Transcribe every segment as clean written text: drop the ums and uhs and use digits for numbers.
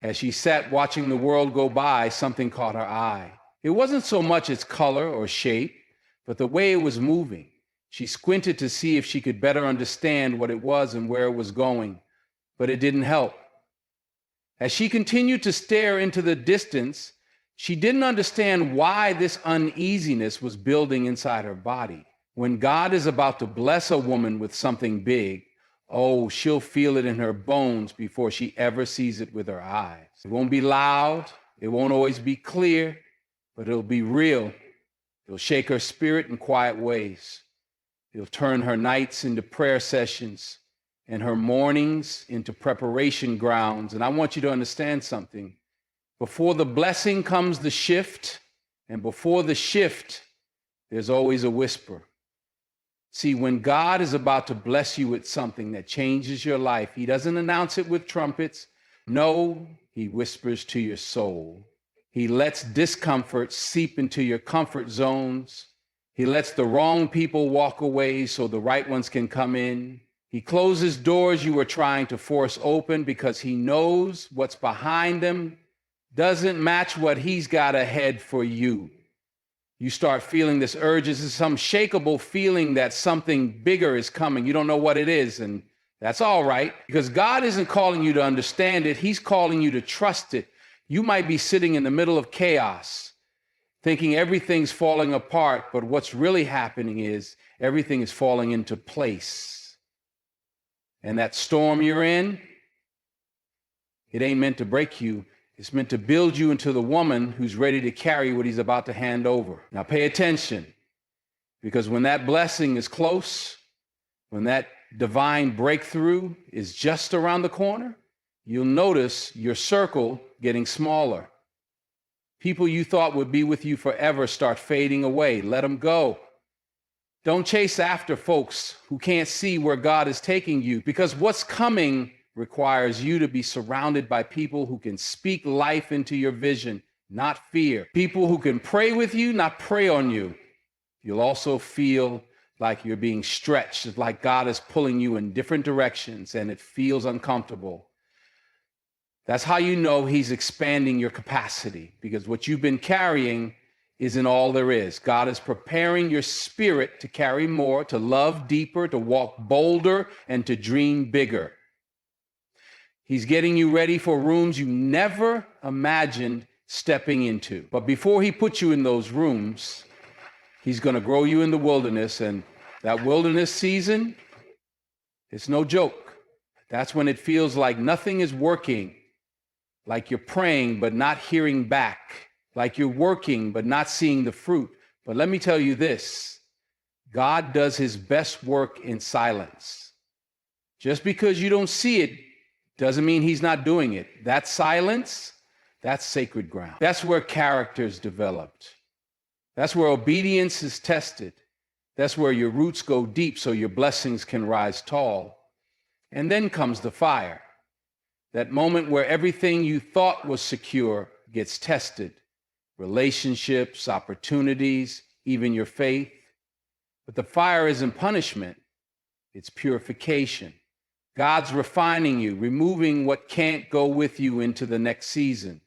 As she sat watching the world go by, something caught her eye. It wasn't so much its color or shape, but the way it was moving. She squinted to see if she could better understand what it was and where it was going, but it didn't help. As she continued to stare into the distance, she didn't understand why this uneasiness was building inside her body. When God is about to bless a woman with something big, oh, she'll feel it in her bones before she ever sees it with her eyes. It won't be loud, it won't always be clear, but it'll be real. It'll shake her spirit in quiet ways. It'll turn her nights into prayer sessions and her mornings into preparation grounds. And I want you to understand something. Before the blessing comes the shift, and before the shift, there's always a whisper. See, when God is about to bless you with something that changes your life, he doesn't announce it with trumpets. No, he whispers to your soul. He lets discomfort seep into your comfort zones. He lets the wrong people walk away so the right ones can come in. He closes doors you were trying to force open because he knows what's behind them doesn't match what he's got ahead for you. You start feeling this urge. This is some shakable feeling that something bigger is coming. You don't know what it is, and that's all right, because God isn't calling you to understand it. He's calling you to trust it. You might be sitting in the middle of chaos, thinking everything's falling apart, but what's really happening is everything is falling into place. And that storm you're in, it ain't meant to break you. It's meant to build you into the woman who's ready to carry what he's about to hand over. Now pay attention, because when that blessing is close, when that divine breakthrough is just around the corner, you'll notice your circle getting smaller. People you thought would be with you forever start fading away. Let them go. Don't chase after folks who can't see where God is taking you, because what's coming requires you to be surrounded by people who can speak life into your vision, not fear. People who can pray with you, not prey on you. You'll also feel like you're being stretched. It's like God is pulling you in different directions and it feels uncomfortable. That's how you know he's expanding your capacity, because what you've been carrying isn't all there is. God is preparing your spirit to carry more, to love deeper, to walk bolder, and to dream bigger. He's getting you ready for rooms you never imagined stepping into. But before he puts you in those rooms, he's going to grow you in the wilderness. And that wilderness season, it's no joke. That's when it feels like nothing is working, like you're praying but not hearing back, like you're working but not seeing the fruit. But let me tell you this, God does his best work in silence. Just because you don't see it doesn't mean he's not doing it. That silence, that's sacred ground. That's where character is developed. That's where obedience is tested. That's where your roots go deep so your blessings can rise tall. And then comes the fire. That moment where everything you thought was secure gets tested. Relationships, opportunities, even your faith. But the fire isn't punishment. It's purification. God's refining you, removing what can't go with you into the next season.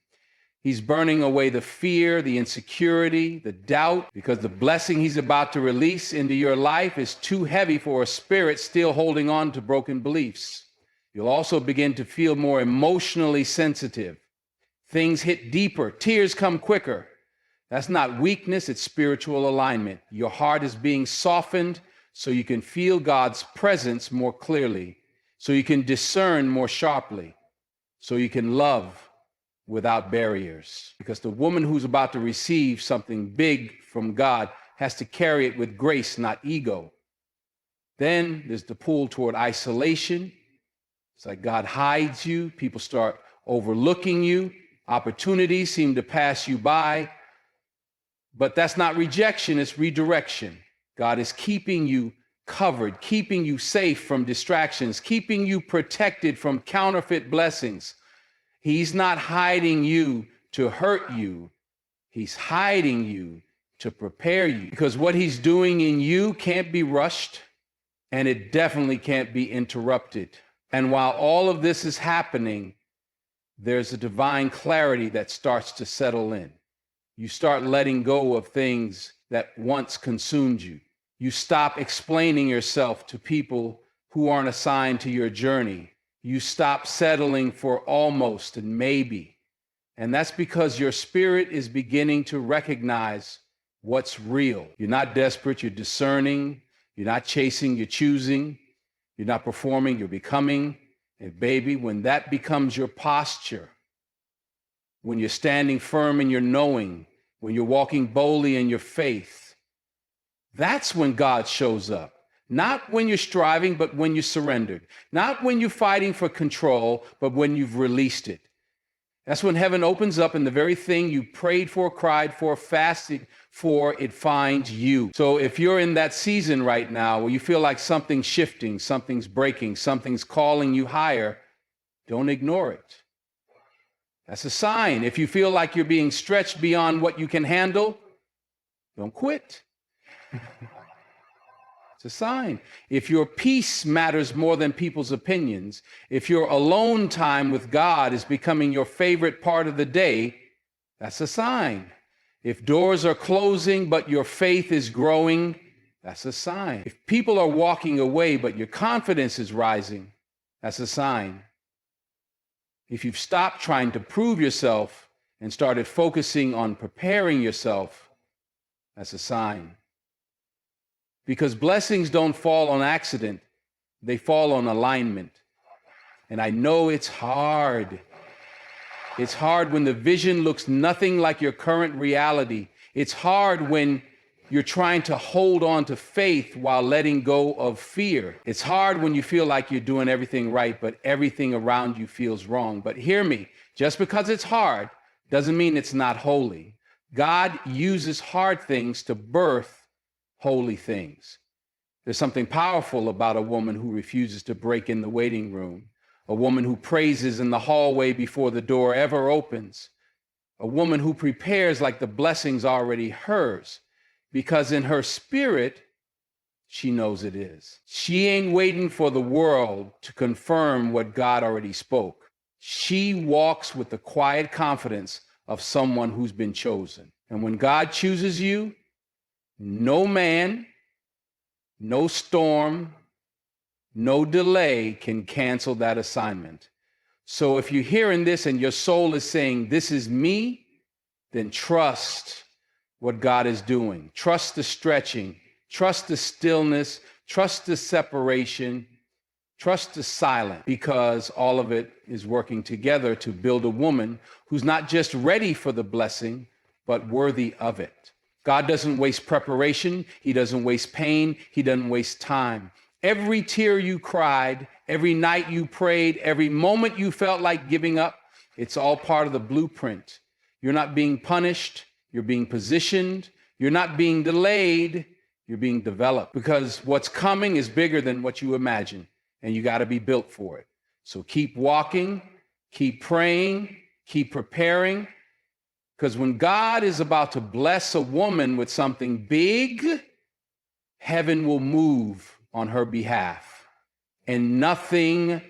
He's burning away the fear, the insecurity, the doubt, because the blessing he's about to release into your life is too heavy for a spirit still holding on to broken beliefs. You'll also begin to feel more emotionally sensitive. Things hit deeper, tears come quicker. That's not weakness, it's spiritual alignment. Your heart is being softened so you can feel God's presence more clearly, so you can discern more sharply, so you can love without barriers. Because the woman who's about to receive something big from God has to carry it with grace, not ego. Then there's the pull toward isolation. It's like God hides you. People start overlooking you. Opportunities seem to pass you by. But that's not rejection, it's redirection. God is keeping you covered, keeping you safe from distractions, keeping you protected from counterfeit blessings. He's not hiding you to hurt you. He's hiding you to prepare you, because what he's doing in you can't be rushed, and it definitely can't be interrupted. And while all of this is happening, there's a divine clarity that starts to settle in. You start letting go of things that once consumed you. You stop explaining yourself to people who aren't assigned to your journey. You stop settling for almost and maybe. And that's because your spirit is beginning to recognize what's real. You're not desperate, you're discerning. You're not chasing, you're choosing. You're not performing, you're becoming. And baby, when that becomes your posture, when you're standing firm in your knowing, when you're walking boldly in your faith, that's when God shows up. Not when you're striving, but when you're surrendered. Not when you're fighting for control, but when you've released it. That's when heaven opens up and the very thing you prayed for, cried for, fasted for, it finds you. So if you're in that season right now where you feel like something's shifting, something's breaking, something's calling you higher, don't ignore it. That's a sign. If you feel like you're being stretched beyond what you can handle, don't quit. It's a sign. If your peace matters more than people's opinions, if your alone time with God is becoming your favorite part of the day, that's a sign. If doors are closing but your faith is growing, that's a sign. If people are walking away but your confidence is rising, that's a sign. If you've stopped trying to prove yourself and started focusing on preparing yourself, that's a sign. Because blessings don't fall on accident, they fall on alignment. And I know it's hard. It's hard when the vision looks nothing like your current reality. It's hard when you're trying to hold on to faith while letting go of fear. It's hard when you feel like you're doing everything right, but everything around you feels wrong. But hear me, just because it's hard doesn't mean it's not holy. God uses hard things to birth holy things. There's something powerful about a woman who refuses to break in the waiting room, a woman who praises in the hallway before the door ever opens, a woman who prepares like the blessing's already hers, because in her spirit, she knows it is. She ain't waiting for the world to confirm what God already spoke. She walks with the quiet confidence of someone who's been chosen. And when God chooses you, no man, no storm, no delay can cancel that assignment. So if you're hearing this and your soul is saying, this is me, then trust what God is doing. Trust the stretching, trust the stillness, trust the separation, trust the silence, because all of it is working together to build a woman who's not just ready for the blessing, but worthy of it. God doesn't waste preparation. He doesn't waste pain. He doesn't waste time. Every tear you cried, every night you prayed, every moment you felt like giving up, it's all part of the blueprint. You're not being punished. You're being positioned. You're not being delayed. You're being developed, because what's coming is bigger than what you imagine, and you got to be built for it. So keep walking, keep praying, keep preparing. Because when God is about to bless a woman with something big, heaven will move on her behalf. And nothing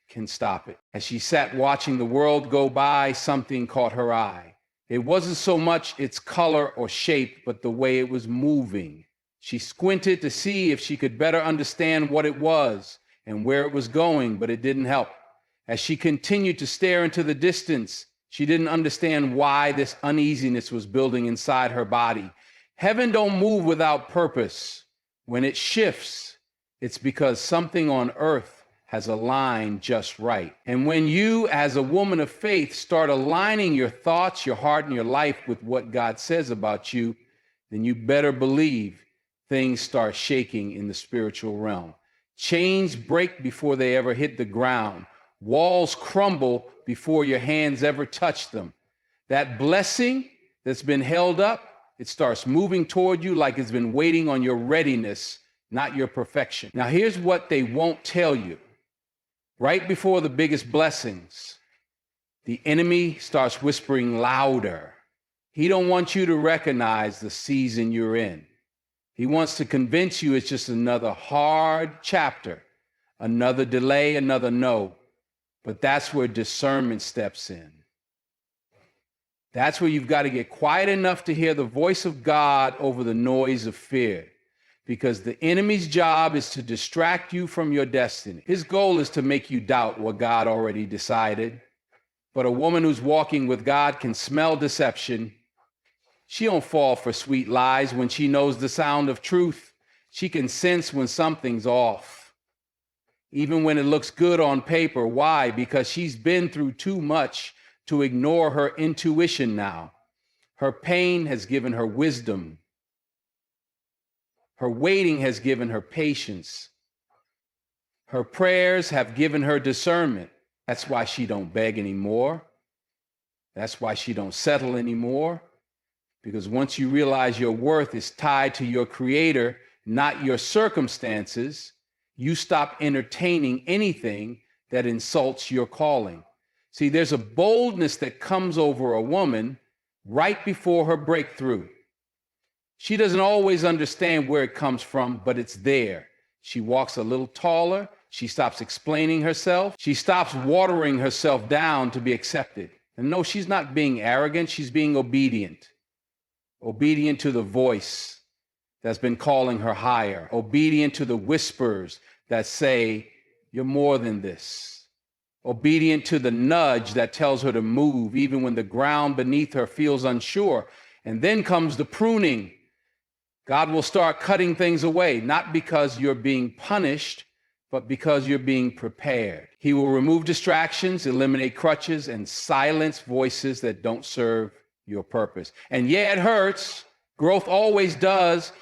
can stop it. As she sat watching the world go by, something caught her eye. It wasn't so much its color or shape, but the way it was moving. She squinted to see if she could better understand what it was and where it was going, but it didn't help. As she continued to stare into the distance, she didn't understand why this uneasiness was building inside her body. Heaven don't move without purpose. When it shifts, it's because something on earth has aligned just right. And when you, as a woman of faith, start aligning your thoughts, your heart, and your life with what God says about you, then you better believe things start shaking in the spiritual realm. Chains break before they ever hit the ground. Walls crumble before your hands ever touch them. That blessing that's been held up, it starts moving toward you like it's been waiting on your readiness, not your perfection. Now, here's what they won't tell you. Right before the biggest blessings, the enemy starts whispering louder. He don't want you to recognize the season you're in. He wants to convince you it's just another hard chapter, another delay, another no. But that's where discernment steps in. That's where you've got to get quiet enough to hear the voice of God over the noise of fear. Because the enemy's job is to distract you from your destiny. His goal is to make you doubt what God already decided. But a woman who's walking with God can smell deception. She don't fall for sweet lies when she knows the sound of truth. She can sense when something's off, even when it looks good on paper. Why? Because she's been through too much to ignore her intuition now. Her pain has given her wisdom. Her waiting has given her patience. Her prayers have given her discernment. That's why she don't beg anymore. That's why she don't settle anymore. Because once you realize your worth is tied to your Creator, not your circumstances, you stop entertaining anything that insults your calling. See, there's a boldness that comes over a woman right before her breakthrough. She doesn't always understand where it comes from, but it's there. She walks a little taller. She stops explaining herself. She stops watering herself down to be accepted. And no, she's not being arrogant. She's being obedient. Obedient to the voice that's been calling her higher. Obedient to the whispers that say, you're more than this. Obedient to the nudge that tells her to move, even when the ground beneath her feels unsure. And then comes the pruning. God will start cutting things away, not because you're being punished, but because you're being prepared. He will remove distractions, eliminate crutches, and silence voices that don't serve your purpose. And yeah, it hurts. Growth always does.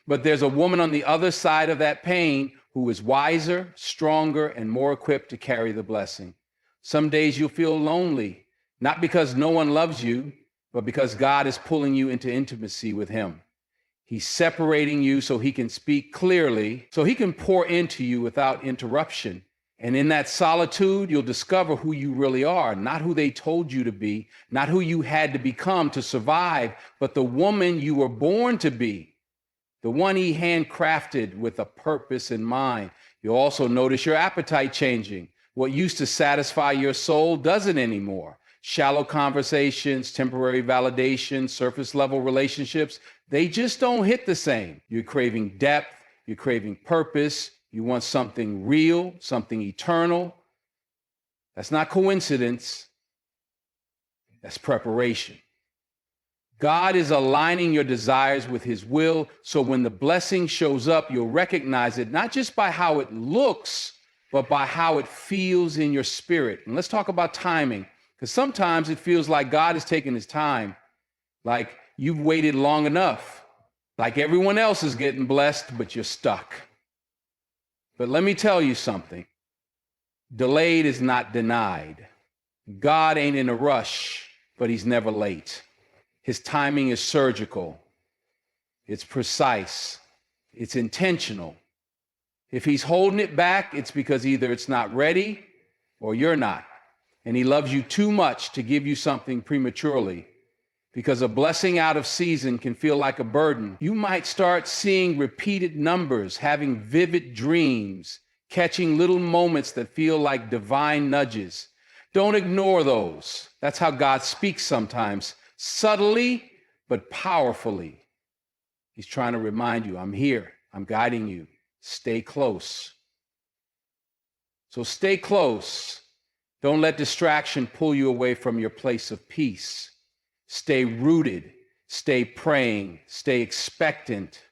But there's a woman on the other side of that pain who is wiser, stronger, and more equipped to carry the blessing. Some days you'll feel lonely, not because no one loves you, but because God is pulling you into intimacy with Him. He's separating you so He can speak clearly, so He can pour into you without interruption. And in that solitude, you'll discover who you really are, not who they told you to be, not who you had to become to survive, but the woman you were born to be, the one He handcrafted with a purpose in mind. You'll also notice your appetite changing. What used to satisfy your soul doesn't anymore. Shallow conversations, temporary validation, surface level relationships, they just don't hit the same. You're craving depth, you're craving purpose, you want something real, something eternal. That's not coincidence. That's preparation. God is aligning your desires with His will, so when the blessing shows up, you'll recognize it not just by how it looks, but by how it feels in your spirit. And let's talk about timing, because sometimes it feels like God is taking His time, like you've waited long enough, like everyone else is getting blessed, but you're stuck. But let me tell you something. Delayed is not denied. God ain't in a rush, but He's never late. His timing is surgical. It's precise. It's intentional. If He's holding it back, it's because either it's not ready or you're not. And He loves you too much to give you something prematurely. Because a blessing out of season can feel like a burden. You might start seeing repeated numbers, having vivid dreams, catching little moments that feel like divine nudges. Don't ignore those. That's how God speaks sometimes, subtly but powerfully. He's trying to remind you, I'm here, I'm guiding you. Stay close. So stay close. Don't let distraction pull you away from your place of peace. Stay rooted, stay praying, stay expectant,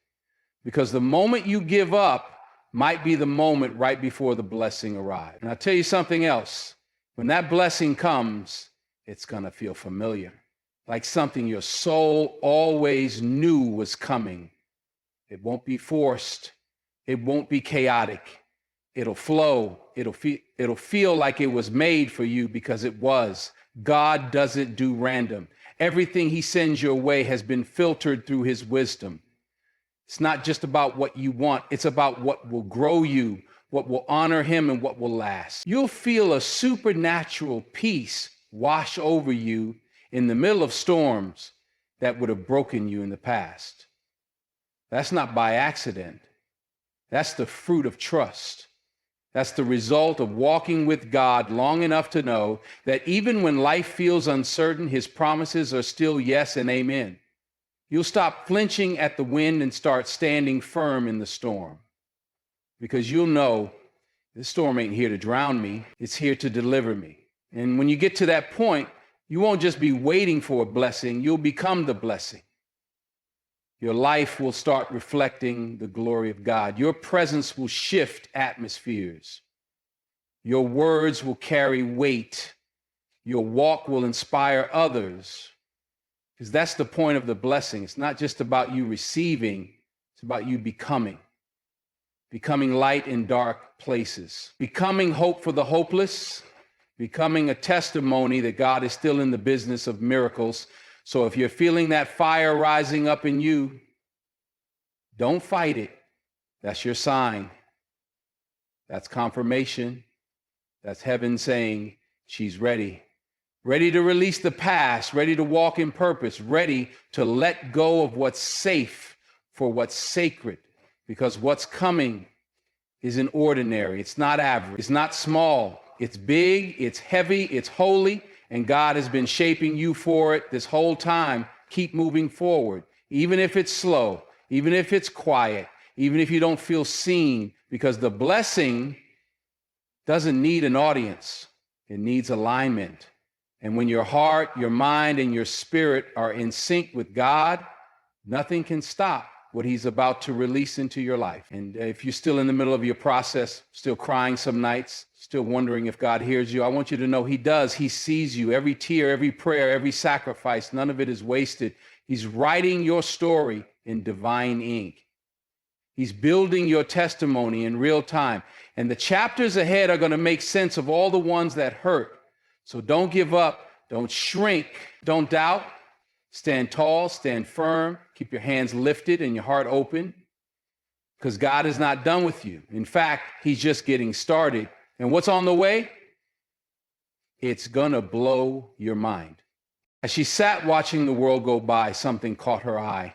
because the moment you give up might be the moment right before the blessing arrives. And I'll tell you something else. When that blessing comes, it's going to feel familiar, like something your soul always knew was coming. It won't be forced. It won't be chaotic. It'll flow. It'll feel like it was made for you, because it was. God doesn't do random. Everything He sends your way has been filtered through His wisdom. It's not just about what you want. It's about what will grow you, what will honor Him, and what will last. You'll feel a supernatural peace wash over you in the middle of storms that would have broken you in the past. That's not by accident. That's the fruit of trust. That's the result of walking with God long enough to know that even when life feels uncertain, his promises are still yes and amen. You'll stop flinching at the wind and start standing firm in the storm, because you'll know this storm ain't here to drown me, it's here to deliver me. And when you get to that point, you won't just be waiting for a blessing, you'll become the blessing. Your life will start reflecting the glory of God. Your presence will shift atmospheres. Your words will carry weight. Your walk will inspire others. Because that's the point of the blessing. It's not just about you receiving, it's about you becoming light in dark places, becoming hope for the hopeless, becoming a testimony that God is still in the business of miracles. So if you're feeling that fire rising up in you, don't fight it. That's your sign. That's confirmation. That's heaven saying she's ready. Ready to release the past, ready to walk in purpose, ready to let go of what's safe for what's sacred. Because what's coming isn't ordinary. It's not average. It's not small. It's big, it's heavy, it's holy, and God has been shaping you for it this whole time. Keep moving forward, even if it's slow, even if it's quiet, even if you don't feel seen, because the blessing doesn't need an audience. It needs alignment. And when your heart, your mind, and your spirit are in sync with God, nothing can stop what he's about to release into your life. And if you're still in the middle of your process, still crying some nights, still wondering if God hears you, I want you to know he does. He sees you. Every tear, every prayer, every sacrifice, none of it is wasted. He's writing your story in divine ink. He's building your testimony in real time. And the chapters ahead are going to make sense of all the ones that hurt. So don't give up. Don't shrink. Don't doubt. Stand tall, stand firm, keep your hands lifted and your heart open, because God is not done with you. In fact, he's just getting started. And what's on the way? It's gonna blow your mind. As she sat watching the world go by, something caught her eye.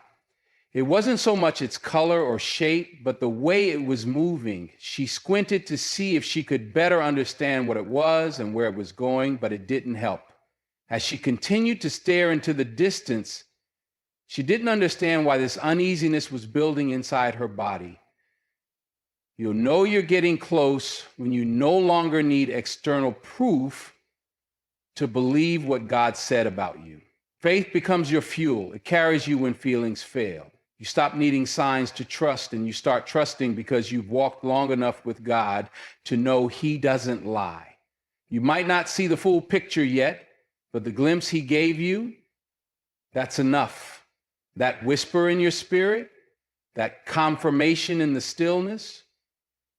It wasn't so much its color or shape, but the way it was moving. She squinted to see if she could better understand what it was and where it was going, but it didn't help. As she continued to stare into the distance, she didn't understand why this uneasiness was building inside her body. You'll know you're getting close when you no longer need external proof to believe what God said about you. Faith becomes your fuel. It carries you when feelings fail. You stop needing signs to trust, and you start trusting because you've walked long enough with God to know he doesn't lie. You might not see the full picture yet, but the glimpse he gave you, that's enough. That whisper in your spirit, that confirmation in the stillness,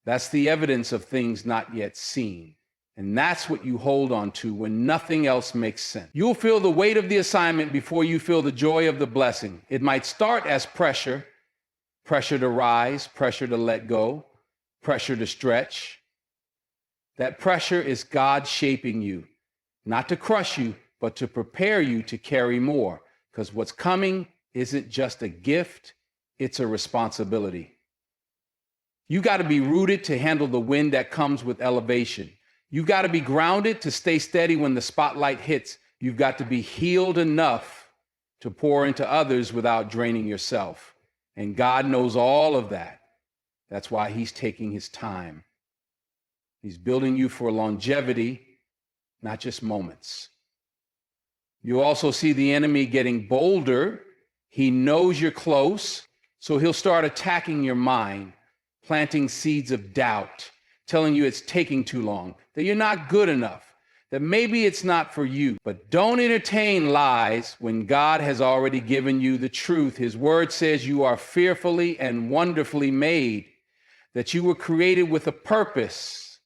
that's the evidence of things not yet seen. And that's what you hold on to when nothing else makes sense. You'll feel the weight of the assignment before you feel the joy of the blessing. It might start as pressure to rise, pressure to let go, pressure to stretch. That pressure is God shaping you. Not to crush you, but to prepare you to carry more. Because what's coming isn't just a gift, it's a responsibility. You got to be rooted to handle the wind that comes with elevation. You've got to be grounded to stay steady when the spotlight hits. You've got to be healed enough to pour into others without draining yourself. And God knows all of that. That's why he's taking his time. He's building you for longevity, not just moments. You also see the enemy getting bolder. He knows you're close, so he'll start attacking your mind, planting seeds of doubt, telling you it's taking too long, that you're not good enough, that maybe it's not for you. But don't entertain lies when God has already given you the truth. His word says you are fearfully and wonderfully made, that you were created with a purpose,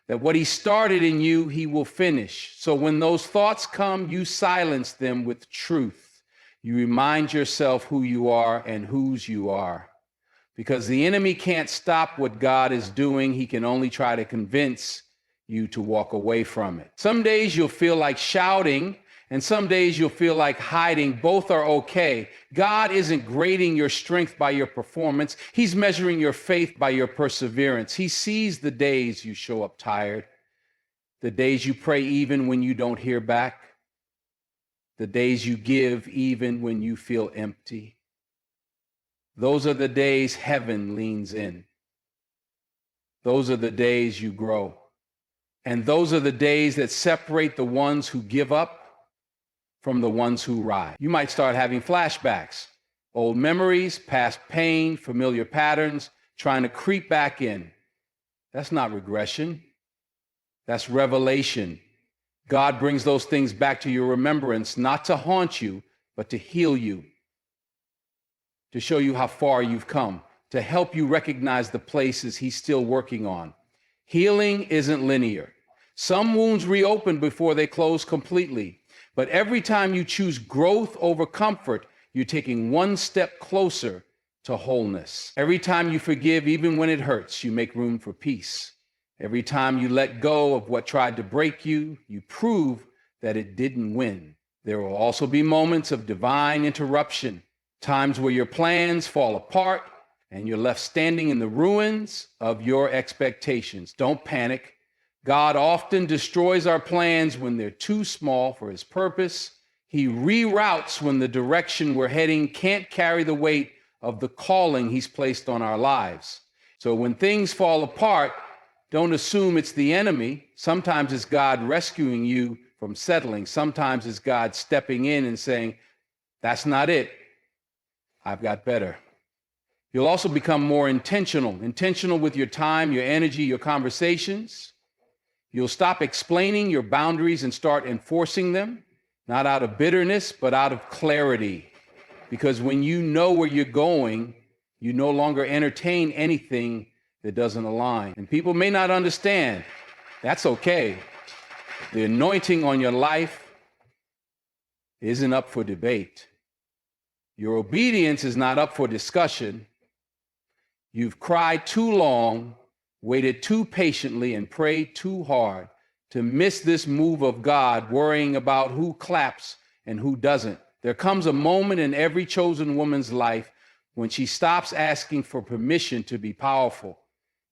that what he started in you, he will finish. So when those thoughts come, you silence them with truth. You remind yourself who you are and whose you are. Because the enemy can't stop what God is doing. He can only try to convince you to walk away from it. Some days you'll feel like shouting And some days you'll feel like hiding. Both are okay. God isn't grading your strength by your performance. He's measuring your faith by your perseverance. He sees the days you show up tired, the days you pray even when you don't hear back, the days you give even when you feel empty. Those are the days heaven leans in. Those are the days you grow. And those are the days that separate the ones who give up from the ones who rise. You might start having flashbacks, old memories, past pain, familiar patterns, trying to creep back in. That's not regression. That's revelation. God brings those things back to your remembrance, not to haunt you, but to heal you, to show you how far you've come, to help you recognize the places He's still working on. Healing isn't linear. Some wounds reopen before they close completely. But every time you choose growth over comfort, you're taking one step closer to wholeness. Every time you forgive, even when it hurts, you make room for peace. Every time you let go of what tried to break you, you prove that it didn't win. There will also be moments of divine interruption, times where your plans fall apart and you're left standing in the ruins of your expectations. Don't panic. God often destroys our plans when they're too small for His purpose. He reroutes when the direction we're heading can't carry the weight of the calling He's placed on our lives. So when things fall apart, don't assume it's the enemy. Sometimes it's God rescuing you from settling. Sometimes it's God stepping in and saying, that's not it. I've got better. You'll also become more intentional with your time, your energy, your conversations. You'll stop explaining your boundaries and start enforcing them, not out of bitterness, but out of clarity. Because when you know where you're going, you no longer entertain anything that doesn't align. And people may not understand. That's okay. The anointing on your life isn't up for debate. Your obedience is not up for discussion. You've cried too long, waited too patiently, and prayed too hard to miss this move of God, worrying about who claps and who doesn't. There comes a moment in every chosen woman's life when she stops asking for permission to be powerful,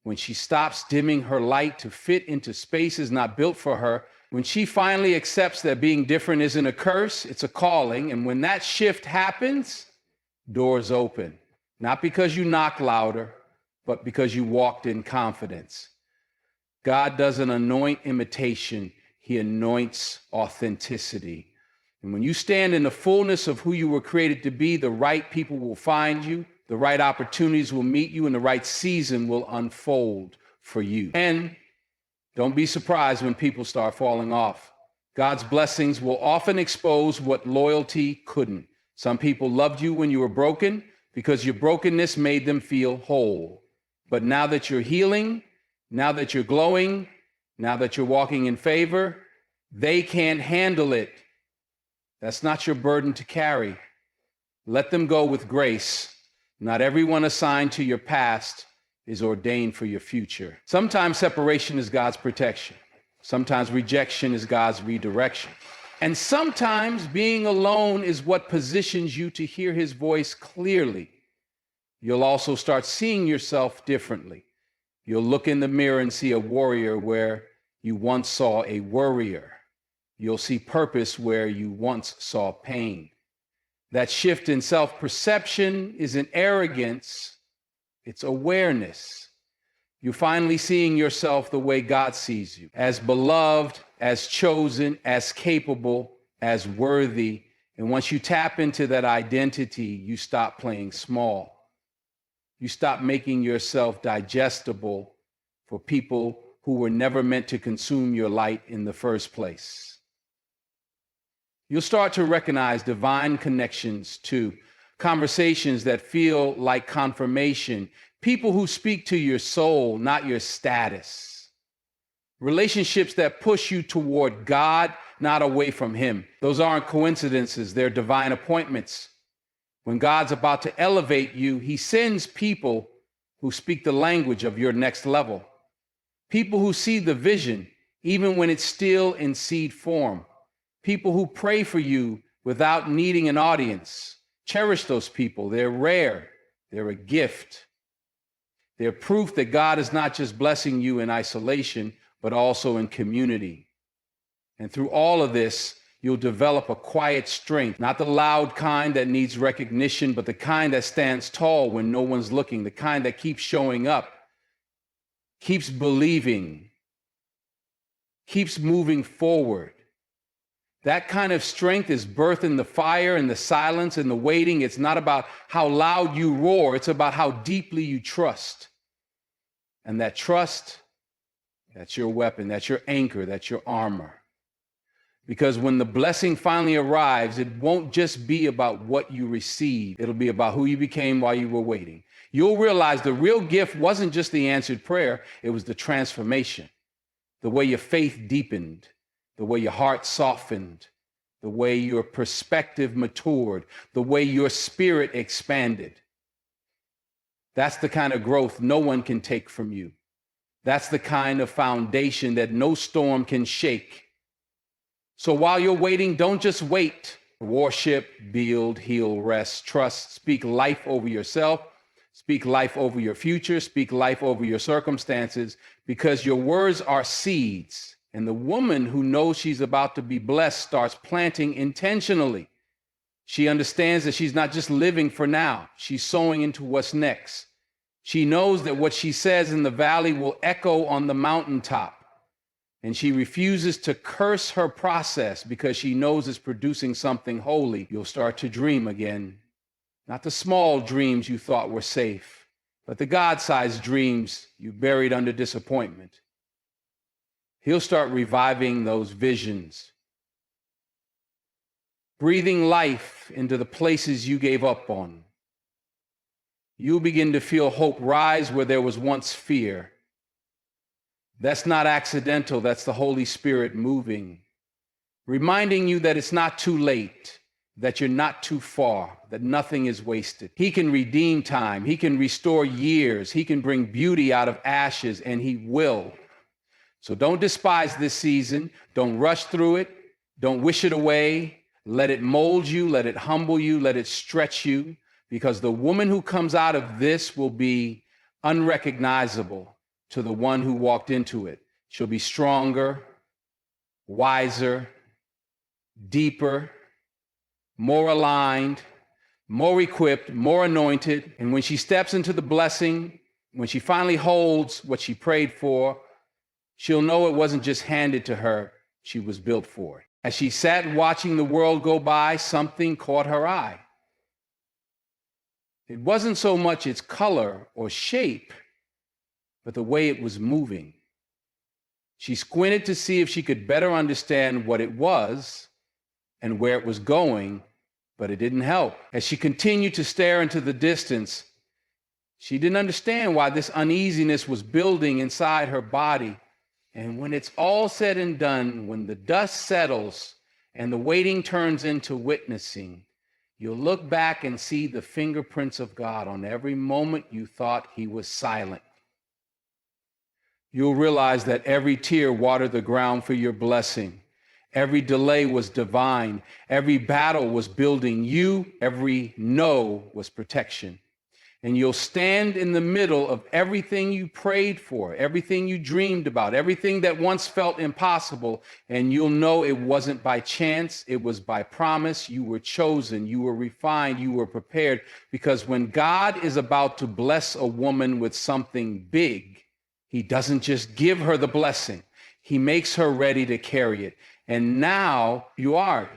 when she stops dimming her light to fit into spaces not built for her, when she finally accepts that being different isn't a curse, it's a calling. And when that shift happens, doors open, not because you knock louder, but because you walked in confidence. God doesn't anoint imitation, He anoints authenticity. And when you stand in the fullness of who you were created to be, the right people will find you, the right opportunities will meet you, and the right season will unfold for you. And don't be surprised when people start falling off. God's blessings will often expose what loyalty couldn't. Some people loved you when you were broken because your brokenness made them feel whole. But now that you're healing, now that you're glowing, now that you're walking in favor, they can't handle it. That's not your burden to carry. Let them go with grace. Not everyone assigned to your past is ordained for your future. Sometimes separation is God's protection. Sometimes rejection is God's redirection. And sometimes being alone is what positions you to hear His voice clearly. You'll also start seeing yourself differently. You'll look in the mirror and see a warrior where you once saw a worrier. You'll see purpose where you once saw pain. That shift in self-perception isn't arrogance, it's awareness. You're finally seeing yourself the way God sees you, as beloved, as chosen, as capable, as worthy. And once you tap into that identity, you stop playing small. You stop making yourself digestible for people who were never meant to consume your light in the first place. You'll start to recognize divine connections too, conversations that feel like confirmation, people who speak to your soul, not your status, relationships that push you toward God, not away from Him. Those aren't coincidences, they're divine appointments. When God's about to elevate you, He sends people who speak the language of your next level, people who see the vision, even when it's still in seed form. People who pray for you without needing an audience. Cherish those people. They're rare. They're a gift. They're proof that God is not just blessing you in isolation, but also in community. And through all of this, you'll develop a quiet strength, not the loud kind that needs recognition, but the kind that stands tall when no one's looking, the kind that keeps showing up, keeps believing, keeps moving forward. That kind of strength is birthed in the fire, in the silence, in the waiting. It's not about how loud you roar. It's about how deeply you trust. And that trust, that's your weapon, that's your anchor, that's your armor. Because when the blessing finally arrives, it won't just be about what you receive. It'll be about who you became while you were waiting. You'll realize the real gift wasn't just the answered prayer. It was the transformation, the way your faith deepened, the way your heart softened, the way your perspective matured, the way your spirit expanded. That's the kind of growth no one can take from you. That's the kind of foundation that no storm can shake. So while you're waiting, don't just wait. Worship, build, heal, rest, trust, speak life over yourself, speak life over your future, speak life over your circumstances, because your words are seeds. And the woman who knows she's about to be blessed starts planting intentionally. She understands that she's not just living for now. She's sowing into what's next. She knows that what she says in the valley will echo on the mountaintop. And she refuses to curse her process because she knows it's producing something holy. You'll start to dream again. Not the small dreams you thought were safe, but the God-sized dreams you buried under disappointment. He'll start reviving those visions, breathing life into the places you gave up on. You'll begin to feel hope rise where there was once fear. That's not accidental. That's the Holy Spirit moving, reminding you that it's not too late, that you're not too far, that nothing is wasted. He can redeem time. He can restore years. He can bring beauty out of ashes, and he will. So don't despise this season. Don't rush through it. Don't wish it away. Let it mold you. Let it humble you. Let it stretch you, because the woman who comes out of this will be unrecognizable to the one who walked into it. She'll be stronger, wiser, deeper, more aligned, more equipped, more anointed. And when she steps into the blessing, when she finally holds what she prayed for, she'll know it wasn't just handed to her, she was built for it. As she sat watching the world go by, something caught her eye. It wasn't so much its color or shape, but the way it was moving. She squinted to see if she could better understand what it was and where it was going, but it didn't help. As she continued to stare into the distance, she didn't understand why this uneasiness was building inside her body. And when it's all said and done, when the dust settles and the waiting turns into witnessing, you'll look back and see the fingerprints of God on every moment you thought he was silent. You'll realize that every tear watered the ground for your blessing. Every delay was divine. Every battle was building you. Every no was protection. And you'll stand in the middle of everything you prayed for, everything you dreamed about, everything that once felt impossible, and you'll know it wasn't by chance, it was by promise. You were chosen, you were refined, you were prepared, because when God is about to bless a woman with something big, he doesn't just give her the blessing, he makes her ready to carry it. And now you are.